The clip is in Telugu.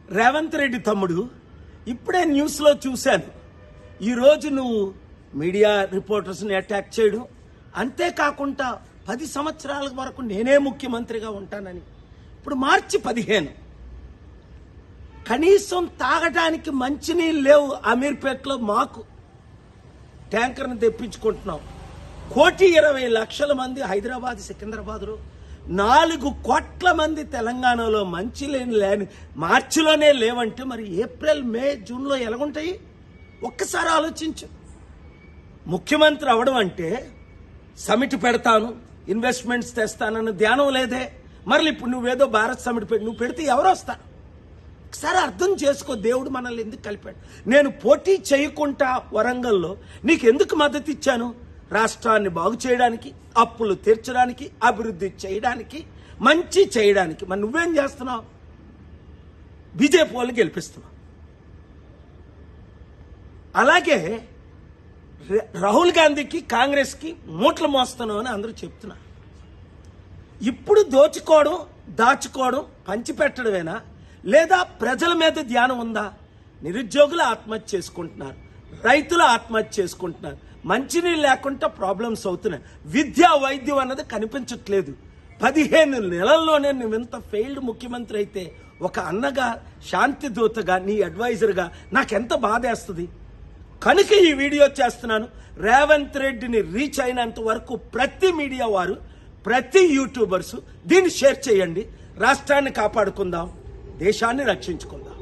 రేవంత్ రెడ్డి తమ్ముడు ఇప్పుడే న్యూస్లో చూశాను. ఈరోజు నువ్వు మీడియా రిపోర్టర్స్ని అటాక్ చేయడం, అంతేకాకుండా 10 సంవత్సరాల వరకు నేనే ముఖ్యమంత్రిగా ఉంటానని. ఇప్పుడు మార్చి 15, కనీసం తాగడానికి మంచినీళ్ళు లేవు. అమీర్పేటలో మాకు ట్యాంకర్ని తెప్పించుకుంటున్నాం. 1,20,00,000 మంది హైదరాబాద్, సికింద్రాబాద్లో, 4 కోట్ల మంది తెలంగాణలో మంచినీళ్ళు లేని మార్చిలోనే లేవంటే మరి ఏప్రిల్, మే, జూన్లో ఎలాగుంటాయి? ఒక్కసారి ఆలోచించు. ముఖ్యమంత్రి అవడం అంటే సమిట్ పెడతాను, ఇన్వెస్ట్మెంట్స్ తెస్తానన్న ధ్యానం లేదే. మరి ఇప్పుడు నువ్వేదో భారత్ సమిట్ నువ్వు పెడితే ఎవరు వస్తారు? ఒకసారి అర్థం చేసుకో, దేవుడు మనల్ని ఎందుకు కలిపాడు. నేను పోటీ చేయకుండా వరంగల్లో నీకు ఎందుకు మద్దతు ఇచ్చాను? రాష్ట్రాన్ని బాగు చేయడానికి, అప్పులు తీర్చడానికి, అభివృద్ధి చేయడానికి, మంచి చేయడానికి. మరి నువ్వేం చేస్తున్నావు? బీజేపీ వాళ్ళు గెలిపిస్తున్నావు. అలాగే రాహుల్ గాంధీకి, కాంగ్రెస్కి మూటలు మోస్తున్నావు అని అందరూ చెప్తున్నారు. ఇప్పుడు దోచుకోవడం, దాచుకోవడం, పంచిపెట్టడమేనా, లేదా ప్రజల మీద ధ్యానం ఉందా? నిరుద్యోగులు ఆత్మహత్య చేసుకుంటున్నారు, రైతులు ఆత్మహత్య చేసుకుంటున్నారు, మంచినీళ్ళు లేకుండా ప్రాబ్లమ్స్ అవుతున్నాయి, విద్యా వైద్యం అన్నది కనిపించట్లేదు. 15 నెలల్లోనే నువ్వెంత ఫెయిల్డ్ ముఖ్యమంత్రి అయితే, ఒక అన్నగా, శాంతి దూతగా, నీ అడ్వైజర్గా నాకెంత బాధేస్తుంది. కనుక ఈ వీడియో చేస్తున్నాను. రేవంత్ రెడ్డిని రీచ్ అయినంత వరకు ప్రతి మీడియా వారు, ప్రతి యూట్యూబర్స్ దీన్ని షేర్ చేయండి. రాష్ట్రాన్ని కాపాడుకుందాం, దేశాన్ని రక్షించుకుందాం.